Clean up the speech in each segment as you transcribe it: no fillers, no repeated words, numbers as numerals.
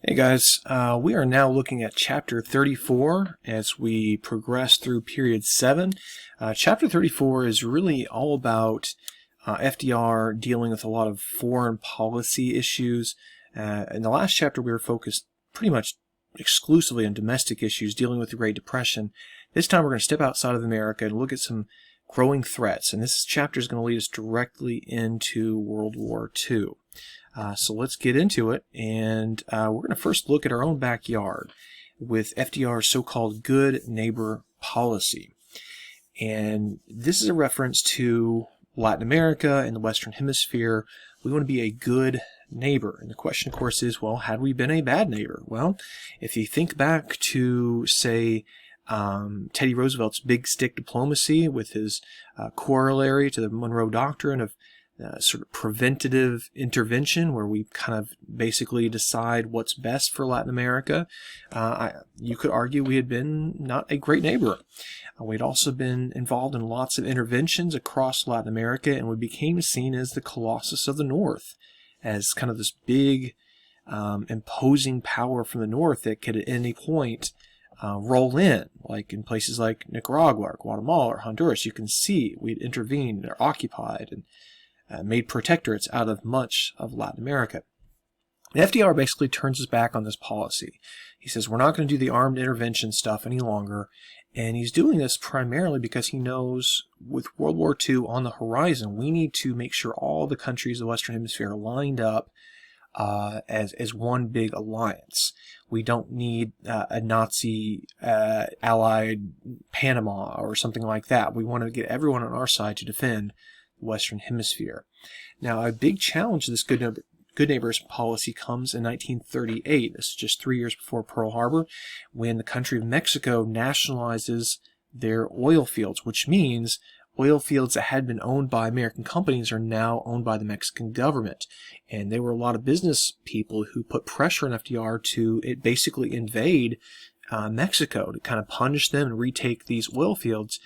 Hey guys, we are now looking at Chapter 34 as we progress through Period 7. Chapter 34 is really all about FDR dealing with a lot of foreign policy issues. In the last chapter we were focused pretty much exclusively on domestic issues dealing with the Great Depression. This time we're going to step outside of America and look at some growing threats, and this chapter is going to lead us directly into World War II. So let's get into it, and we're going to first look at our own backyard with FDR's so-called good neighbor policy. And this is a reference to Latin America and the Western Hemisphere. We want to be a good neighbor. And the question, of course, is, well, had we been a bad neighbor? Well, if you think back to, say, Teddy Roosevelt's big stick diplomacy with his corollary to the Monroe Doctrine of sort of preventative intervention, where we kind of basically decide what's best for Latin America, you could argue we had been not a great neighbor. We'd also been involved in lots of interventions across Latin America, and we became seen as the Colossus of the North, as kind of this big, imposing power from the North that could at any point roll in, like in places like Nicaragua or Guatemala or Honduras. You can see we'd intervened or occupied and made protectorates out of much of Latin America. And FDR basically turns his back on this policy. He says, we're not going to do the armed intervention stuff any longer, and he's doing this primarily because he knows with World War II on the horizon, we need to make sure all the countries of the Western Hemisphere are lined up as one big alliance. We don't need a Nazi allied Panama or something like that. We want to get everyone on our side to defend the Western Hemisphere. Now, a big challenge to this good neighbors policy comes in 1938. This is just 3 years before Pearl Harbor, when the country of Mexico nationalizes their oil fields, which means oil fields that had been owned by American companies are now owned by the Mexican government. And there were a lot of business people who put pressure on FDR to basically invade Mexico, to kind of punish them and retake these oil fields.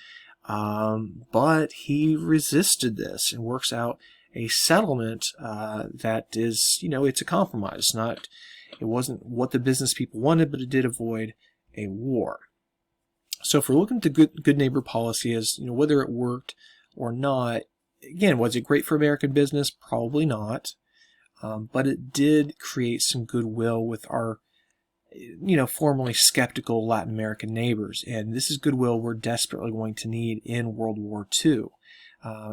But he resisted this and works out a settlement that is, it's a compromise. It wasn't what the business people wanted, but it did avoid a war. So if we're looking at the good neighbor policy as, whether it worked or not, again, was it great for American business? Probably not. But it did create some goodwill with our, formerly skeptical Latin American neighbors. And this is goodwill we're desperately going to need in World War II.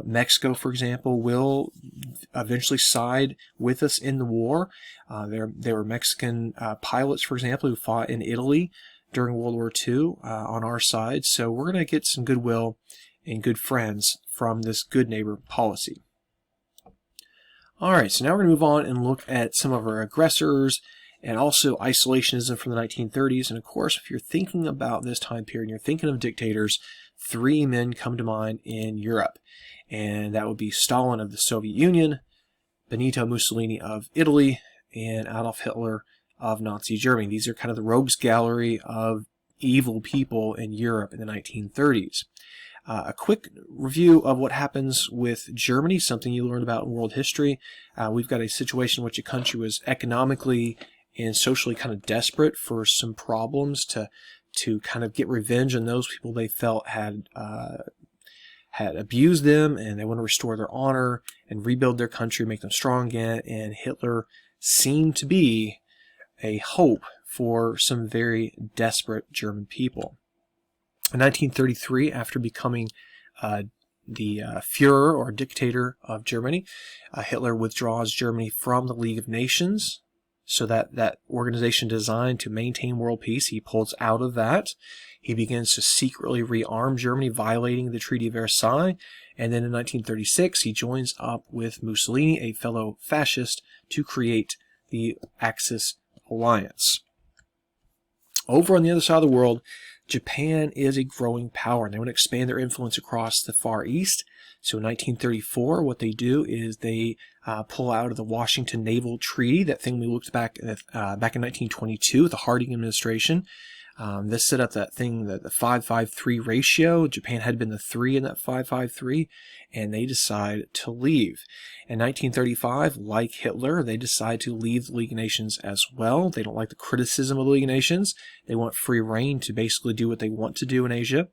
Mexico, for example, will eventually side with us in the war. There were Mexican pilots, for example, who fought in Italy during World War II on our side. So we're going to get some goodwill and good friends from this good neighbor policy. All right, so now we're going to move on and look at some of our aggressors and also isolationism from the 1930s. And of course, if you're thinking about this time period and you're thinking of dictators, three men come to mind in Europe. And that would be Stalin of the Soviet Union, Benito Mussolini of Italy, and Adolf Hitler of Nazi Germany. These are kind of the rogues gallery of evil people in Europe in the 1930s. A quick review of what happens with Germany, something you learned about in world history. We've got a situation in which a country was economically and socially kind of desperate for some problems to kind of get revenge on those people they felt had abused them, and they want to restore their honor and rebuild their country, make them strong again. And Hitler seemed to be a hope for some very desperate German people. In 1933, after becoming the Führer or dictator of Germany, Hitler withdraws Germany from the League of Nations. So that organization designed to maintain world peace, he pulls out of that. He begins to secretly rearm Germany, violating the Treaty of Versailles. And then in 1936, he joins up with Mussolini, a fellow fascist, to create the Axis alliance. Over on the other side of the world, Japan is a growing power, and they want to expand their influence across the Far East. So in 1934, what they do is they pull out of the Washington Naval Treaty, that thing we looked back in 1922 with the Harding administration. This set up that thing, the 5-5-3 ratio. Japan had been the 3 in that 5-5-3, and they decided to leave. In 1935, like Hitler, they decide to leave the League of Nations as well. They don't like the criticism of the League of Nations. They want free reign to basically do what they want to do in Asia.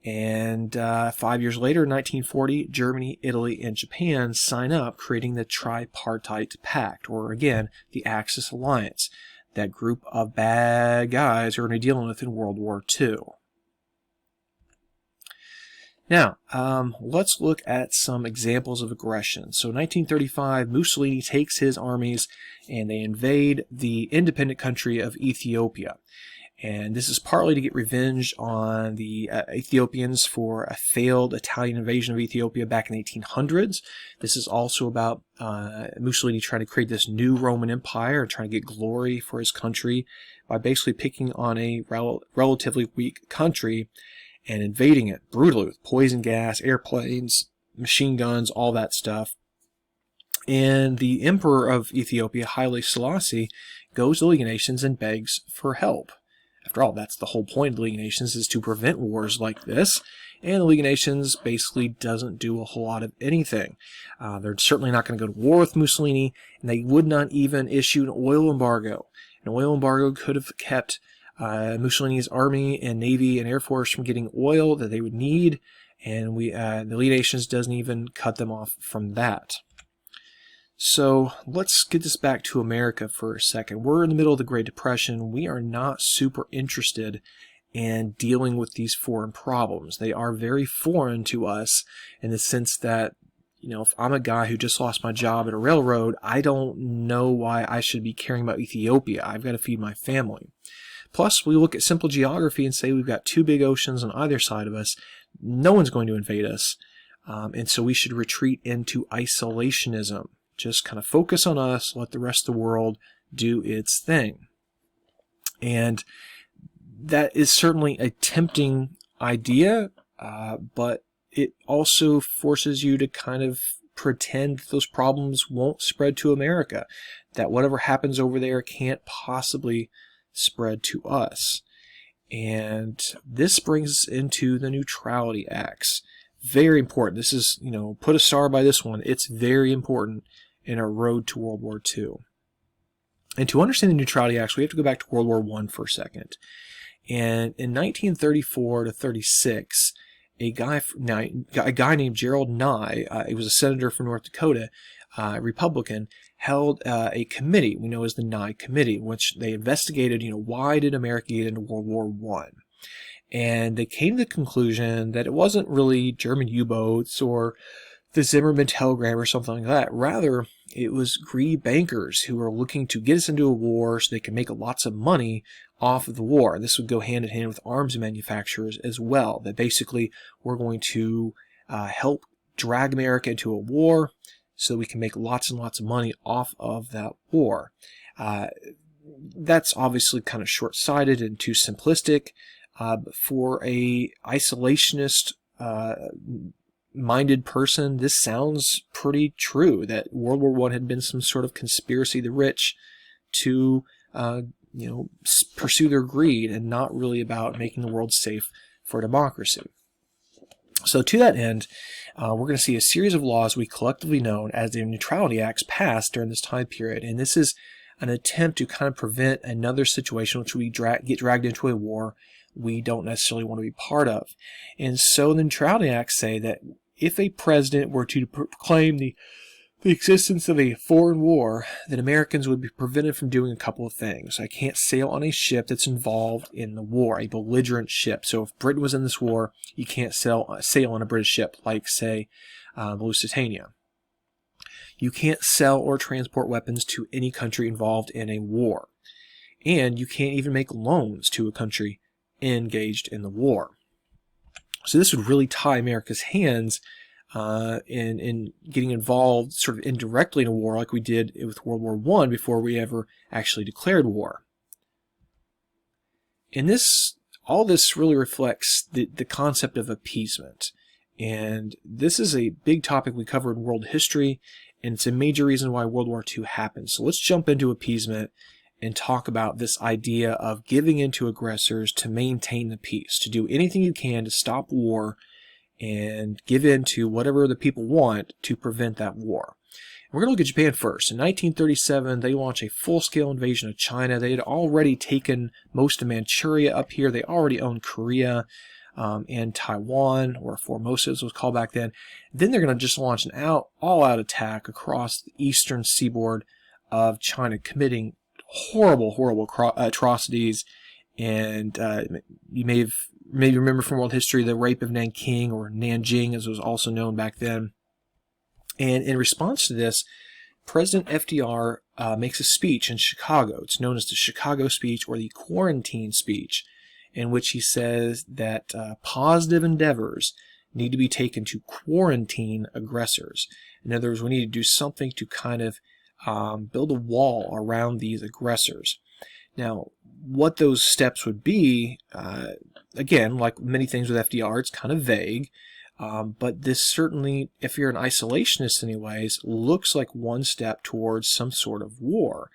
And 5 years later, in 1940, Germany, Italy, and Japan sign up, creating the Tripartite Pact, or again, the Axis Alliance. That group of bad guys we're going to be dealing with in World War II. Now, let's look at some examples of aggression. So, 1935, Mussolini takes his armies and they invade the independent country of Ethiopia. And this is partly to get revenge on the Ethiopians for a failed Italian invasion of Ethiopia back in the 1800s. This is also about Mussolini trying to create this new Roman Empire and trying to get glory for his country by basically picking on a relatively weak country and invading it brutally with poison gas, airplanes, machine guns, all that stuff. And the Emperor of Ethiopia, Haile Selassie, goes to the League of Nations and begs for help. After all, that's the whole point of the League of Nations, is to prevent wars like this. And the League of Nations basically doesn't do a whole lot of anything. They're certainly not going to go to war with Mussolini, and they would not even issue an oil embargo. An oil embargo could have kept Mussolini's army and navy and air force from getting oil that they would need, and the League of Nations doesn't even cut them off from that. So let's get this back to America for a second. We're in the middle of the Great Depression. We are not super interested in dealing with these foreign problems. They are very foreign to us in the sense that, you know, if I'm a guy who just lost my job at a railroad, I don't know why I should be caring about Ethiopia. I've got to feed my family. Plus, we look at simple geography and say we've got two big oceans on either side of us. No one's going to invade us. And so we should retreat into isolationism. Just kind of focus on us, let the rest of the world do its thing. And that is certainly a tempting idea, but it also forces you to kind of pretend those problems won't spread to America, that whatever happens over there can't possibly spread to us. And this brings us into the Neutrality Acts. Very important. This is, you know, put a star by this one. It's very important in our road to World War II. And to understand the Neutrality Acts, we have to go back to World War I for a second. And in 1934 to 36, a guy named Gerald Nye, he was a senator from North Dakota, Republican, held a committee we know as the Nye Committee, which they investigated, you know, why did America get into World War I? And they came to the conclusion that it wasn't really German U-boats or the Zimmerman telegram or something like that. Rather, it was greedy bankers who were looking to get us into a war so they could make lots of money off of the war. And this would go hand in hand with arms manufacturers as well, that basically we're going to help drag America into a war so that we can make lots and lots of money off of that war. That's obviously kind of short-sighted and too simplistic. But for a isolationist minded person, this sounds pretty true, that World War I had been some sort of conspiracy of the rich to pursue their greed and not really about making the world safe for democracy. So to that end, we're going to see a series of laws we collectively know as the Neutrality Acts passed during this time period, and this is an attempt to kind of prevent another situation which we get dragged into a war we don't necessarily want to be part of. And so the Neutrality Acts say that if a president were to proclaim the existence of a foreign war, then Americans would be prevented from doing a couple of things. I can't sail on a ship that's involved in the war, a belligerent ship. So if Britain was in this war, you can't sail on a British ship, like, say, Lusitania. You can't sell or transport weapons to any country involved in a war. And you can't even make loans to a country engaged in the war. So this would really tie America's hands in getting involved sort of indirectly in a war like we did with World War I before we ever actually declared war. And all this really reflects the concept of appeasement. And this is a big topic we cover in world history, and it's a major reason why World War II happened. So let's jump into appeasement and talk about this idea of giving in to aggressors to maintain the peace, to do anything you can to stop war and give in to whatever the people want to prevent that war. We're going to look at Japan first. In 1937, they launched a full-scale invasion of China. They had already taken most of Manchuria up here. They already owned Korea and Taiwan, or Formosa as it was called back then. Then they're going to just launch an all-out attack across the eastern seaboard of China, committing horrible atrocities. And you may remember from world history the rape of Nanking, or Nanjing as it was also known back then. And in response to this, President FDR makes a speech in Chicago. It's known as the Chicago speech, or the quarantine speech, in which he says that positive endeavors need to be taken to quarantine aggressors. In other words, we need to do something to kind of build a wall around these aggressors. Now, what those steps would be, again, like many things with FDR, it's kind of vague. But this certainly, if you're an isolationist anyways, looks like one step towards some sort of war.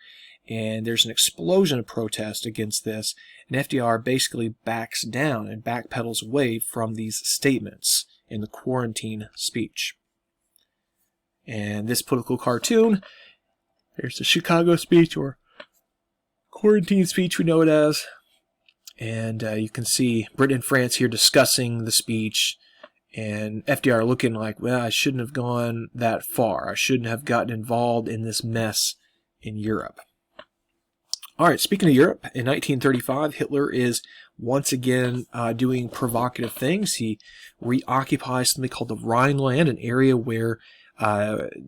And there's an explosion of protest against this, and FDR basically backs down and backpedals away from these statements in the quarantine speech. And this political cartoon, there's the Chicago speech, or quarantine speech we know it as. And you can see Britain and France here discussing the speech, and FDR looking like, well, I shouldn't have gone that far. I shouldn't have gotten involved in this mess in Europe. All right, speaking of Europe, in 1935, Hitler is once again doing provocative things. He reoccupies something called the Rhineland, an area where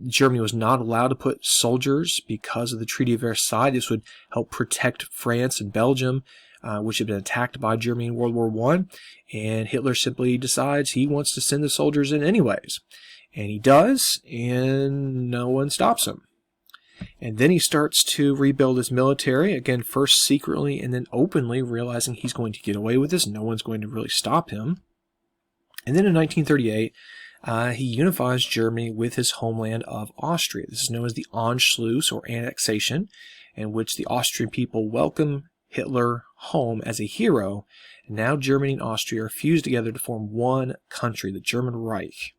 Germany was not allowed to put soldiers because of the Treaty of Versailles. This would help protect France and Belgium, which had been attacked by Germany in World War I, and Hitler simply decides he wants to send the soldiers in anyways. And he does, and no one stops him. And then he starts to rebuild his military, again, first secretly and then openly, realizing he's going to get away with this. No one's going to really stop him. And then in 1938, he unifies Germany with his homeland of Austria. This is known as the Anschluss, or annexation, in which the Austrian people welcome Hitler home as a hero. And now Germany and Austria are fused together to form one country, the German Reich.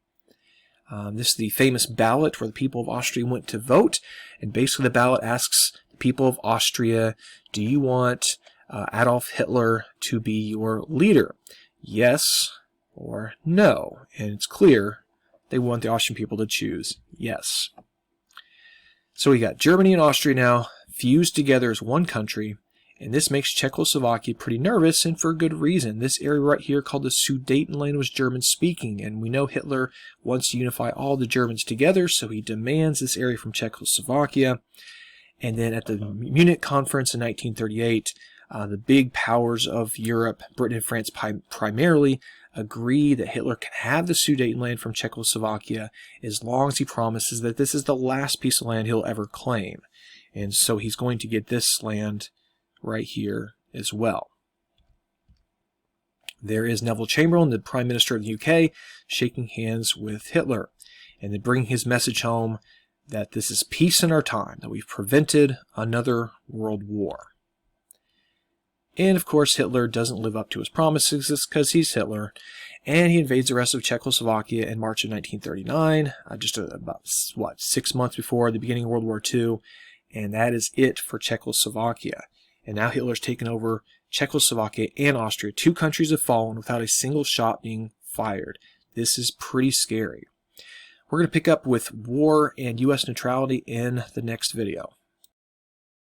This is the famous ballot where the people of Austria went to vote, and basically the ballot asks the people of Austria, do you want Adolf Hitler to be your leader? Yes or no? And it's clear they want the Austrian people to choose yes. So we got Germany and Austria now fused together as one country, and this makes Czechoslovakia pretty nervous, and for a good reason. This area right here called the Sudetenland was German-speaking, and we know Hitler wants to unify all the Germans together, so he demands this area from Czechoslovakia. And then at the Munich conference in 1938, the big powers of Europe, Britain and France primarily, agree that Hitler can have the Sudetenland from Czechoslovakia as long as he promises that this is the last piece of land he'll ever claim. And so he's going to get this land right here as well. There is Neville Chamberlain, the Prime Minister of the UK, shaking hands with Hitler, and then bringing his message home that this is peace in our time, that we've prevented another world war. And of course, Hitler doesn't live up to his promises because he's Hitler, and he invades the rest of Czechoslovakia in March of 1939, just about, 6 months before the beginning of World War II, and that is it for Czechoslovakia. And now Hitler's taken over Czechoslovakia and Austria. 2 countries have fallen without a single shot being fired. This is pretty scary. We're going to pick up with war and US neutrality in the next video.